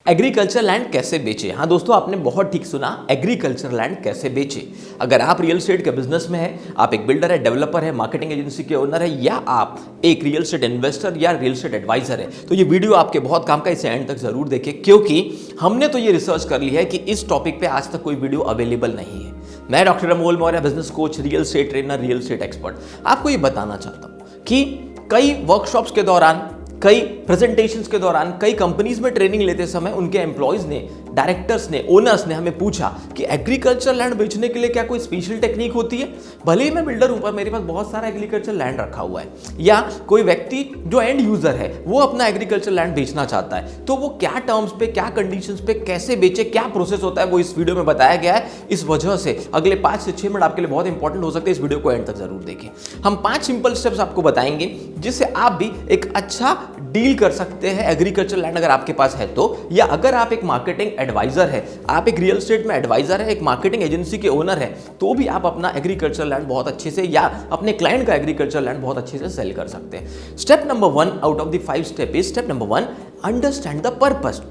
Agriculture land कैसे बेचे। हाँ दोस्तों, आपने बहुत ठीक सुना, एग्रीकल्चर लैंड कैसे बेचे। अगर आप रियल एस्टेट के बिजनेस में हैं, आप एक बिल्डर है, डेवलपर है, मार्केटिंग एजेंसी के ओनर है, या आप एक रियल एस्टेट इन्वेस्टर या रियल एस्टेट एडवाइजर है, तो ये वीडियो आपके बहुत काम का, इसे एंड तक जरूर देखें, क्योंकि हमने तो ये रिसर्च कर ली है कि इस टॉपिक पे आज तक कोई वीडियो अवेलेबल नहीं है। मैं doctor Amol Maurya, business coach, real estate trainer, real estate expert, आपको ये बताना चाहता हूं कि कई वर्कशॉप्स के दौरान, कई प्रेजेंटेशंस के दौरान, कई कंपनीज में ट्रेनिंग लेते समय उनके एम्प्लॉयज ने, डायरेक्टर्स ने, ओनर्स ने हमें पूछा कि एग्रीकल्चर लैंड बेचने के लिए क्या कोई स्पेशल टेक्निक होती है। भले ही मैं बिल्डर हूं, पर मेरे पास बहुत सारा एग्रीकल्चर लैंड रखा हुआ है, या कोई व्यक्ति जो एंड यूजर है वो अपना एग्रीकल्चर लैंड बेचना चाहता है, तो वो क्या टर्म्स पे, क्या कंडीशंस पे, कैसे बेचे, क्या प्रोसेस होता है, वो इस वीडियो में बताया गया है। इस वजह से अगले 5 से 6 मिनट आपके लिए बहुत इंपॉर्टेंट हो सकते हैं। इस वीडियो को एंड तक जरूर देखें। हम 5 सिंपल स्टेप्स आपको बताएंगे जिससे आप भी एक अच्छा डील कर सकते हैं एग्रीकल्चर लैंड अगर आपके पास है तो, या अगर आप एक मार्केटिंग एडवाइजर है, आप एक रियल एस्टेट में एडवाइजर है, एक मार्केटिंग एजेंसी के ओनर है, तो भी आप अपना एग्रीकल्चर लैंड बहुत अच्छे से, या अपने क्लाइंट का एग्रीकल्चर लैंड बहुत अच्छे से सेल कर सकते हैं। Step number 1 out of the 5 step is step number 1, understand the purpose.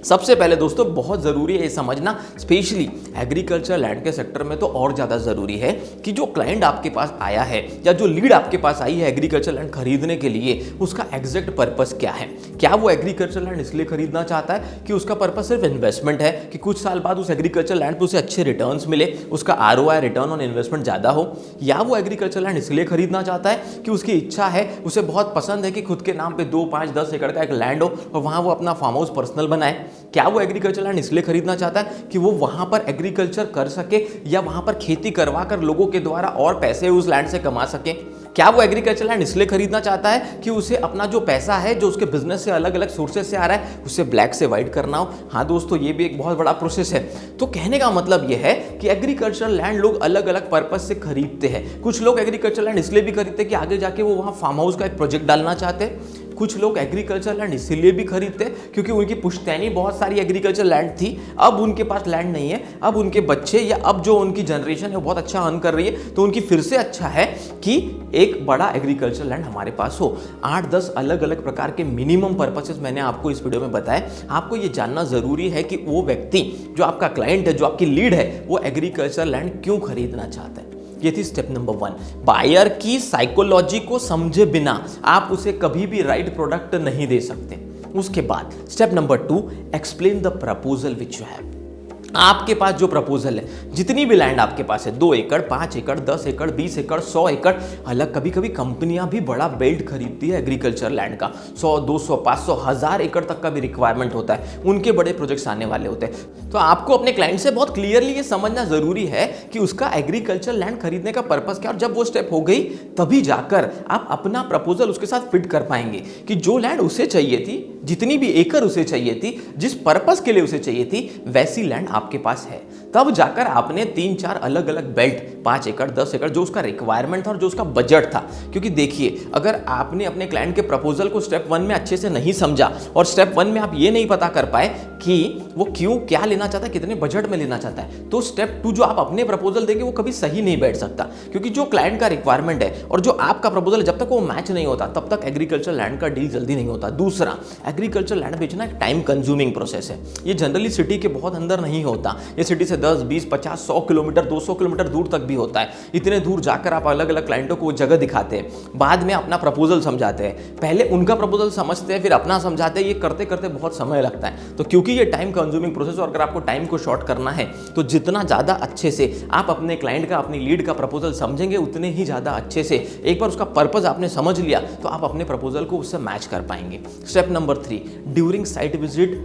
सबसे पहले दोस्तों बहुत ज़रूरी है ये समझना, स्पेशली एग्रीकल्चर लैंड के सेक्टर में तो और ज़्यादा ज़रूरी है कि जो क्लाइंट आपके पास आया है या जो लीड आपके पास आई है एग्रीकल्चर लैंड खरीदने के लिए, उसका एग्जैक्ट पर्पस क्या है। क्या वो एग्रीकल्चर लैंड इसलिए खरीदना चाहता है कि उसका पर्पस सिर्फ इन्वेस्टमेंट है, कि कुछ साल बाद उस एग्रीकल्चर लैंड पर उसे अच्छे रिटर्न्स मिले, उसका ROI, रिटर्न ऑन इन्वेस्टमेंट ज़्यादा हो, या वो एग्रीकल्चर लैंड इसलिए खरीदना चाहता है कि उसकी इच्छा है, उसे बहुत पसंद है कि खुद के नाम पर 2, 5, 10 एकड़ का एक लैंड हो और वहाँ वो अपना फार्म हाउस पर्सनल बनाए। क्या वो एग्रीकल्चर लैंड इसलिए खरीदना चाहता है कि वो वहां पर एग्रीकल्चर कर सके या वहां पर खेती करवा कर लोगों के द्वारा और पैसे उस लैंड से कमा सके। क्या वो एग्रीकल्चर लैंड इसलिए खरीदना चाहता है कि उसे अपना जो पैसा है जो उसके बिजनेस से अलग अलग सोर्सेज से आ रहा है उसे ब्लैक से व्हाइट करना हो। हाँ दोस्तों, ये भी एक बहुत बड़ा प्रोसेस है। तो कहने का मतलब यह है कि एग्रीकल्चर लैंड लोग अलग अलग पर्पस से खरीदते हैं। कुछ लोग एग्रीकल्चर लैंड इसलिए भी खरीदते हैं कि आगे जाके वो वहां फार्म हाउस का एक प्रोजेक्ट डालना चाहते हैं। कुछ लोग एग्रीकल्चर लैंड इसीलिए भी खरीदते हैं क्योंकि उनकी पुश्तैनी बहुत सारी एग्रीकल्चर लैंड थी, अब उनके पास लैंड नहीं है, अब उनके बच्चे या अब जो उनकी जनरेशन है वो बहुत अच्छा अर्न कर रही है, तो उनकी फिर से अच्छा है कि एक बड़ा एग्रीकल्चर लैंड हमारे पास हो। 8-10 अलग अलग प्रकार के मिनिमम पर्पसेस मैंने आपको इस वीडियो में बताए। आपको ये जानना जरूरी है कि वो व्यक्ति जो आपका क्लाइंट है, जो आपकी लीड है, वो एग्रीकल्चर लैंड क्यों खरीदना चाहता है। ये थी स्टेप नंबर 1। बायर की साइकोलॉजी को समझे बिना आप उसे कभी भी राइट प्रोडक्ट नहीं दे सकते। उसके बाद step number 2, explain the proposal which you have. आपके पास जो प्रपोजल है, जितनी भी लैंड आपके पास है, 2 एकड़, 5 एकड़, 10 एकड़, 20 एकड़, 100 एकड़, अलग कभी कभी कंपनियां भी बड़ा बेल्ट खरीदती है एग्रीकल्चर लैंड का। 100, 200, 500, 1000 एकड़ तक का भी रिक्वायरमेंट होता है, उनके बड़े प्रोजेक्ट्स आने वाले होते हैं। तो आपको अपने क्लाइंट से बहुत क्लियरली ये समझना जरूरी है कि उसका एग्रीकल्चर लैंड खरीदने का पर्पस क्या, और जब वो स्टेप हो गई तभी जाकर आप अपना प्रपोजल उसके साथ फिट कर पाएंगे कि जो लैंड उसे चाहिए थी, जितनी भी एकड़ उसे चाहिए थी, जिस पर्पस के लिए उसे चाहिए थी, वैसी लैंड आपके पास है। तब जाकर आपने 3-4 अलग अलग बेल्ट, 5 एकड़, 10 एकड़, जो उसका रिक्वायरमेंट था और जो उसका बजट था। क्योंकि देखिए, अगर आपने अपने क्लाइंट के प्रपोजल को स्टेप 1 में अच्छे से नहीं समझा और स्टेप 1 में आप ये नहीं पता कर पाए कि वो क्यों, क्या लेना चाहता है, कितने बजट में लेना चाहता है, तो स्टेप 2 जो आप अपने प्रपोजल देंगे वो कभी सही नहीं बैठ सकता। क्योंकि जो क्लाइंट का रिक्वायरमेंट है और जो आपका प्रपोजल, जब तक वो मैच नहीं होता तब तक एग्रीकल्चर लैंड का डील जल्दी नहीं होता। दूसरा, एग्रीकल्चर लैंड बेचना एक टाइम कंज्यूमिंग प्रोसेस है। ये जनरली सिटी के बहुत अंदर नहीं होता, ये सिटी से 10, 20, 50, 100 किलोमीटर, 200 किलोमीटर दूर तक भी होता है। इतने दूर जाकर आप अलग अलग क्लाइंटों को वो जगह दिखाते हैं, बाद में अपना प्रपोजल समझाते हैं, पहले उनका प्रपोजल समझते हैं, फिर अपना समझाते हैं। ये करते करते बहुत समय लगता है। तो क्योंकि ये टाइम कंज्यूमिंग प्रोसेस, और अगर आपको टाइम को शॉर्ट करना है तो जितना ज़्यादा अच्छे से आप अपने क्लाइंट का, अपनी लीड का प्रपोजल समझेंगे, उतने ही ज़्यादा अच्छे से, एक बार उसका पर्पस आपने समझ लिया तो आप अपने प्रपोजल को उससे मैच कर पाएंगे। Step number 3, during site visit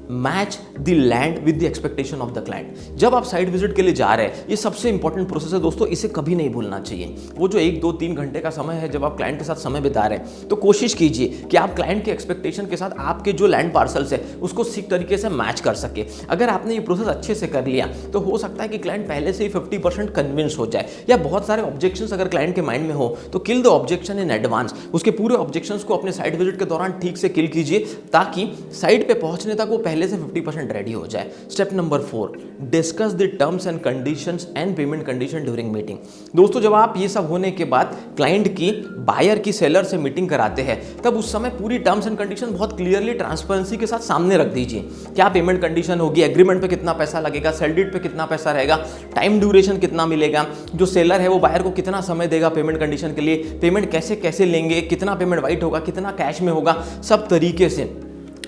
match the land with the expectation of the client. जब आप साइट विजिट के लिए जा रहे हैं, ये सबसे इंपॉर्टेंट प्रोसेस है दोस्तों, इसे कभी नहीं भूलना चाहिए। वो जो 1, 2, 3 घंटे का समय है जब आप क्लाइंट के साथ समय बिता रहे हैं, तो कोशिश कीजिए कि आप क्लाइंट के एक्सपेक्टेशन के साथ आपके जो लैंड पार्सल्स है उसको ठीक तरीके से मैच कर सके। अगर आपने ये प्रोसेस अच्छे से कर लिया तो हो सकता है कि क्लाइंट पहले से ही 50% कन्विंस हो जाए, या बहुत सारे ऑब्जेक्शंस अगर क्लाइंट के माइंड में हो तो kill the objection in advance. उसके पूरे ऑब्जेक्शंस को अपने साइट विजिट के दौरान ठीक से किल कीजिए, ताकि साइट पे पहुंचने तक वो पहले से 50% रेडी हो जाए। Step number 4, discuss the terms and conditions and payment condition during meeting. दोस्तों जब आप ये सब होने के बाद क्लाइंट की, बायर की सेलर से मीटिंग कराते हैं, तब उस समय पूरी टर्म्स एंड कंडीशन बहुत क्लियरली ट्रांसपेरेंसी के साथ सामने रख दीजिए। क्या पेमेंट कंडीशन होगी, एग्रीमेंट पे कितना पैसा लगेगा, सेल डेट पे कितना पैसा रहेगा, टाइम ड्यूरेशन कितना मिलेगा, जो सेलर है वो बायर को कितना समय देगा पेमेंट कंडीशन के लिए, पेमेंट कैसे कैसे लेंगे, कितना पेमेंट वाइट होगा, कितना कैश में होगा, सब तरीके से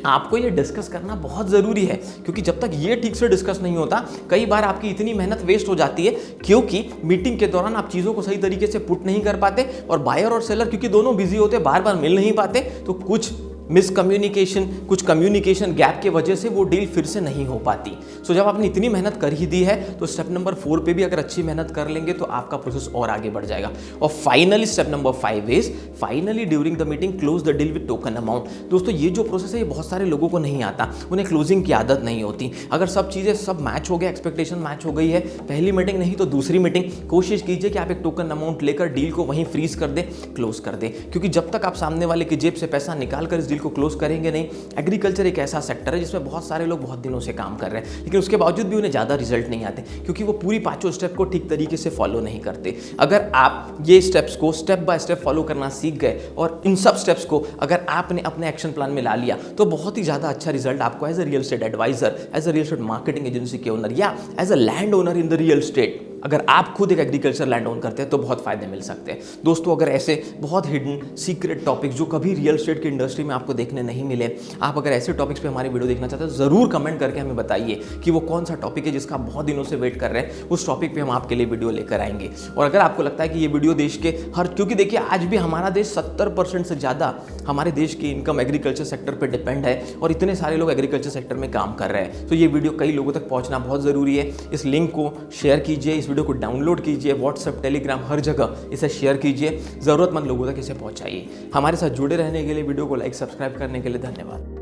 आपको ये डिस्कस करना बहुत ज़रूरी है। क्योंकि जब तक ये ठीक से डिस्कस नहीं होता, कई बार आपकी इतनी मेहनत वेस्ट हो जाती है, क्योंकि मीटिंग के दौरान आप चीज़ों को सही तरीके से पुट नहीं कर पाते, और बायर और सेलर क्योंकि दोनों बिजी होते, बार बार मिल नहीं पाते, तो कुछ मिसकम्युनिकेशन, कुछ कम्युनिकेशन गैप के वजह से वो डील फिर से नहीं हो पाती। सो जब आपने इतनी मेहनत कर ही दी है, तो स्टेप नंबर 4 पे भी अगर अच्छी मेहनत कर लेंगे तो आपका प्रोसेस और आगे बढ़ जाएगा। और finally step number 5 is finally during the meeting close the deal with token amount. दोस्तों ये जो प्रोसेस है ये बहुत सारे लोगों को नहीं आता, उन्हें क्लोजिंग की आदत नहीं होती। अगर सब चीज़ें सब मैच हो गया, एक्सपेक्टेशन मैच हो गई है, पहली मीटिंग नहीं तो दूसरी मीटिंग, कोशिश कीजिए कि आप एक टोकन अमाउंट लेकर डील को वहीं फ्रीज कर दे, क्लोज कर दे। क्योंकि जब तक आप सामने वाले की जेब से पैसा निकाल कर इस डील को क्लोज करेंगे, एग्रीकल्चर एक ऐसा सेक्टर है जिसमें बहुत सारे लोग बहुत दिनों से काम कर रहे हैं, लेकिन उसके बावजूद भी उन्हें ज़्यादा रिजल्ट नहीं आते, क्योंकि वो पूरी पांचों स्टेप को ठीक तरीके से फॉलो नहीं करते। अगर आप ये स्टेप्स को स्टेप बाय स्टेप फॉलो करना सीख गए, और इन सब स्टेप्स को अगर आपने अपने एक्शन प्लान में ला लिया, तो बहुत ही ज़्यादा अच्छा रिजल्ट आपको as a real estate adviser, as a real estate marketing agency के ओनर, या as a land owner in the real estate, अगर आप खुद एक एग्रीकल्चर लैंड ओन करते हैं तो बहुत फायदे मिल सकते हैं। दोस्तों अगर ऐसे बहुत हिडन सीक्रेट टॉपिक्स जो कभी रियल एस्टेट की इंडस्ट्री में आपको देखने नहीं मिले, आप अगर ऐसे टॉपिक्स पे हमारी वीडियो देखना चाहते हैं, ज़रूर कमेंट करके हमें बताइए कि वो कौन सा टॉपिक है जिसका आप बहुत दिनों से वेट कर रहे हैं। उस टॉपिक पे हम आपके लिए वीडियो लेकर आएंगे। और अगर आपको लगता है कि ये वीडियो देश के क्योंकि देखिए आज भी हमारा देश 70% से ज़्यादा हमारे देश की इनकम एग्रीकल्चर सेक्टर पर डिपेंड है, और इतने सारे लोग एग्रीकल्चर सेक्टर में काम कर रहे हैं, तो ये वीडियो कई लोगों तक पहुँचना बहुत ज़रूरी है। इस लिंक को शेयर कीजिए, इस वीडियो को डाउनलोड कीजिए, व्हाट्सएप, टेलीग्राम, हर जगह इसे शेयर कीजिए, ज़रूरतमंद लोगों तक इसे पहुंचाइए। हमारे साथ जुड़े रहने के लिए, वीडियो को लाइक, सब्सक्राइब करने के लिए धन्यवाद।